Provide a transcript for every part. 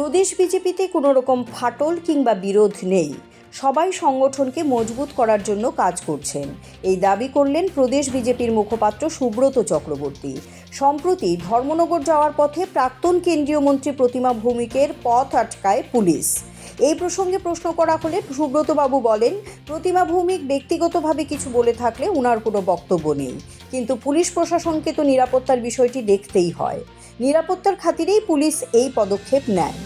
প্রদেশ বিজেপিতে কোনো রকম ফাটল কিংবা বিরোধ নেই, সবাই সংগঠনকে মজবুত করার জন্য কাজ করছেন, এই দাবি করলেন প্রদেশ বিজেপির মুখপাত্র সুব্রত চক্রবর্তী। সম্প্রতি ধর্মনগর যাওয়ার পথে প্রাক্তন কেন্দ্রীয় মন্ত্রী প্রতিমা ভৌমিকের পথ আটকায় পুলিশ। এই প্রসঙ্গে প্রশ্ন করা হলে সুব্রতবাবু বলেন, প্রতিমা ভৌমিক ব্যক্তিগতভাবে কিছু বলে থাকলে ওনার কোনো বক্তব্য নেই, কিন্তু পুলিশ প্রশাসনকে তো নিরাপত্তার বিষয়টি দেখতেই হয়। নিরাপত্তার খাতিরেই পুলিশ এই পদক্ষেপ নেয়।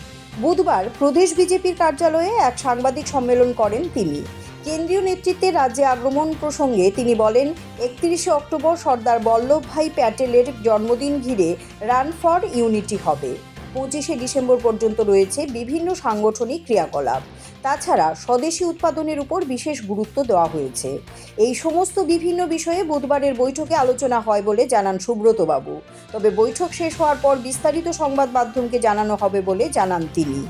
বুধবার প্রদেশ বিজেপির কার্যালয়ে এক সাংবাদিক সম্মেলন করেন তিনি। কেন্দ্রীয় নেতৃত্বের রাজ্যে আগমন প্রসঙ্গে তিনি বলেন, 31শে অক্টোবর সর্দার বল্লভভাই প্যাটেলের জন্মদিন ঘিরে রান ফর ইউনিটি হবে। 25শে ডিসেম্বর পর্যন্ত রয়েছে বিভিন্ন সাংগঠনিক ক্রিয়াকলাপ। তাছাড়া স্বদেশি উৎপাদনের উপর বিশেষ গুরুত্ব দেওয়া হয়েছে। এই সমস্ত বিভিন্ন বিষয়ে বুধবারের বৈঠকে আলোচনা হয় বলে জানান সুব্রতবাবু। তবে বৈঠক শেষ হওয়ার পর বিস্তারিত সংবাদ মাধ্যমকে জানানো হবে বলে জানান তিনি।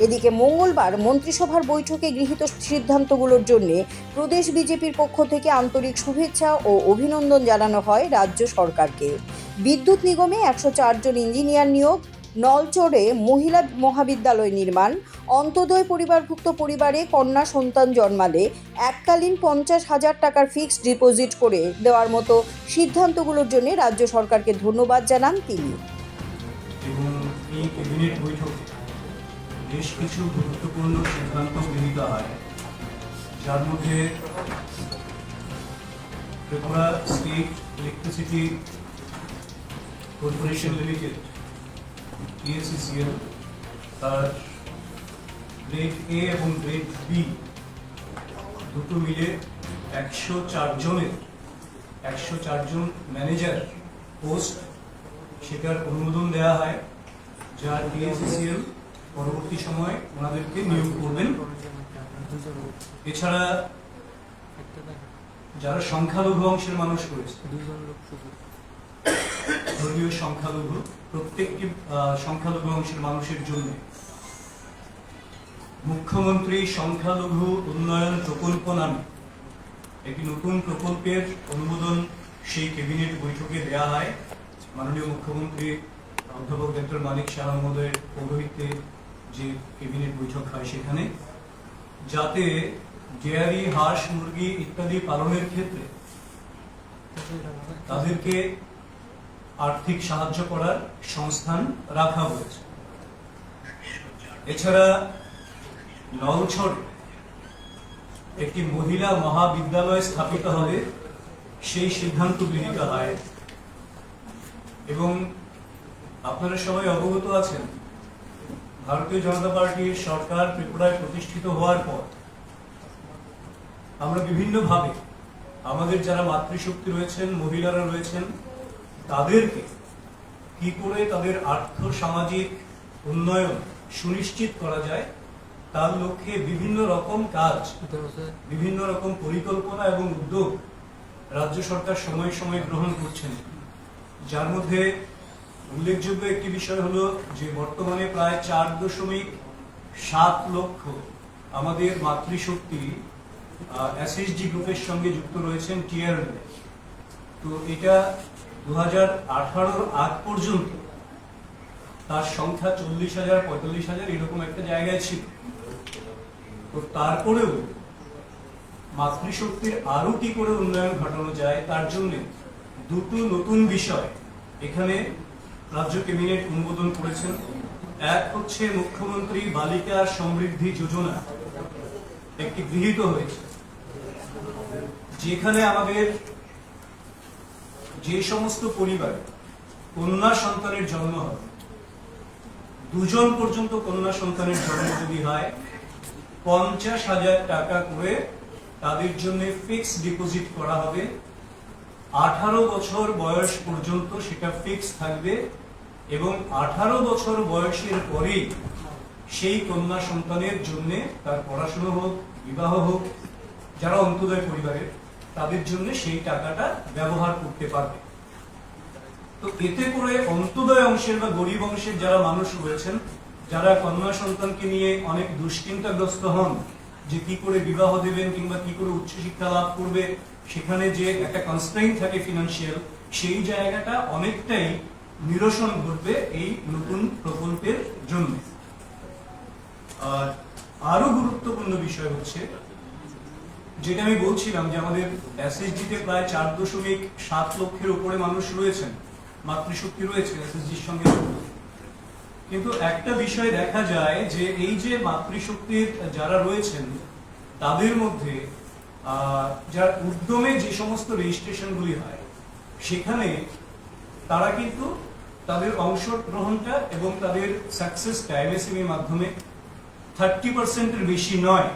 এদিকে মঙ্গলবার মন্ত্রিসভার বৈঠকে গৃহীত সিদ্ধান্তগুলোর জন্য প্রদেশ বিজেপির পক্ষ থেকে আন্তরিক শুভেচ্ছা ও অভিনন্দন জানানো হয় রাজ্য সরকারকে। বিদ্যুৎ নিগমে 104 জন ইঞ্জিনিয়ার নিয়োগ, নলচরে মহিলা মহাবিদ্যালয় নির্মাণ, অন্তোদয় পরিবারভুক্ত পরিবারে কন্যা সন্তান জন্মালে এককালীন 50,000 টাকার ফিক্সড ডিপোজিট করে দেওয়ার মতো সিদ্ধান্তগুলোর জন্য রাজ্য সরকারকে ধন্যবাদ জানান তিনি। এবং এই ক্যাবিনেট বৈঠকে বেশ কিছু গুরুত্বপূর্ণ সিদ্ধান্ত গৃহীত হয়, যার মধ্যে Tripura state electricity corporation limited PSECL তার গ্রেড এ এবং গ্রেড বি দুটো মিলে 104 জন ম্যানেজার পোস্ট সেটার অনুমোদন দেওয়া হয়, যার PSECL পরবর্তী সময় ওনাদেরকে নিয়োগ করবেন। এছাড়া যারা সংখ্যালঘু অংশের মানুষ রয়েছে, ধর্মীয় সংখ্যালঘু, প্রত্যেকটি সংখ্যালঘু অংশের মানুষের জন্য মুখ্যমন্ত্রী সংখ্যালঘু উন্নয়ন প্রকল্প নামে একটি নতুন প্রকল্পের অনুমোদন সেই ক্যাবিনেট বৈঠকে দেওয়া হয়। মাননীয় মুখ্যমন্ত্রী অধ্যাপক ডক্টর মানিক সাহা মহোদয়ের পৌরোহিত্যে যে ক্যাবিনেট বৈঠক হয় সেখানে, যাতে ডেয়ারি, হাঁস, মুরগি ইত্যাদি পালনের ক্ষেত্রে তাদেরকে আর্থিক সাহায্য করার সংস্থান রাখা হয়েছে। এছাড়া নলছড়ে একটি মহিলা মহাবিদ্যালয় স্থাপিত হবে, সেই সিদ্ধান্ত গৃহীত হয়। এবং আপনারা সবাই অবগত আছেন, ভারতীয় জনতা পার্টির সরকার ত্রিপুরায় প্রতিষ্ঠিত হওয়ার পর আমরা বিভিন্নভাবে আমাদের যারা মাতৃশক্তি রয়েছেন, মহিলারা রয়েছেন, তাদেরকে কি করে তাদের আর্থ সামাজিক উন্নয়ন সুনিশ্চিত করা যায় তার লক্ষ্যে বিভিন্ন রকম কাজ, বিভিন্ন রকম পরিকল্পনা এবং উদ্যোগ রাজ্য সরকার সময় সময় গ্রহণ করছেন। যার মধ্যে উল্লেখযোগ্য একটি বিষয় হলো যে বর্তমানে প্রায় 4.7 লক্ষ আমাদের মাতৃশক্তি SHG গ্রুপের সঙ্গে যুক্ত রয়েছেন টিয়ার। তো এটা 2018 আগ পর্যন্ত তার সংখ্যা 40,000, 45,000 এরকম একটা জায়গায় ছিল। তো তারপরেও মাতৃশক্তির আরো কি করে উন্নয়ন ঘটানো যায় তার জন্য দুটো নতুন বিষয় এখানে রাজ্য ক্যাবিনেট অনুমোদন করেছেন। এক হচ্ছে মুখ্যমন্ত্রী বালিকা সমৃদ্ধি যোজনা একটি গৃহীত হয়েছে, যেখানে আমাদের যে সমস্ত পরিবারে কন্যা সন্তানের জন্ম হবে, 2 জন পর্যন্ত কন্যা সন্তানের জন্ম যদি হয়, 50,000 টাকা করে তাদের জন্য ফিক্সড ডিপোজিট করা হবে। 18 বছর বয়স পর্যন্ত সেটা ফিক্স থাকবে এবং 18 বছর বয়সের পরেই সেই কন্যা সন্তানের জন্য তার পড়াশোনা হোক, বিবাহ হোক, যারা অন্তোদয় পরিবারের তাদের জন্য সেই টাকাটা ব্যবহার করতে পারবে। তো এতে করে অন্তোদয় অংশের বা গরিব অংশের যারা মানুষ রয়েছেন, যারা কন্যা সন্তানকে নিয়ে অনেক দুশ্চিন্তাগ্রস্ত হন যে কি করে বিবাহ দেবেন কিংবা কি করে উচ্চশিক্ষা লাভ করবে, সেখানে যে একটা কনস্ট্রেইন থাকে ফিনান্সিয়াল, সেই জায়গাটা অনেকটাই নিরসন ঘটবে এই নতুন প্রকল্পের জন্য। আর আরো গুরুত্বপূর্ণ বিষয় হচ্ছে যেটা আমি বলছিলাম যে আমাদের এসএসজিতে প্রায় 4.7 লক্ষের উপরে মানুষ রয়েছেন, মাতৃশক্তি রয়েছে এসএসজির সঙ্গে যুক্ত। কিন্তু একটা বিষয় দেখা যায় যে এই যে মাতৃশক্তির যারা রয়েছেন তাদের মধ্যে যার উদ্যমে যে সমস্ত রেজিস্ট্রেশনগুলি হয় সেখানে তারা কিন্তু তাদের অংশগ্রহণটা এবং তাদের সাকসেসটা এমএসএমই মাধ্যমে 30%-এর বেশি নয়।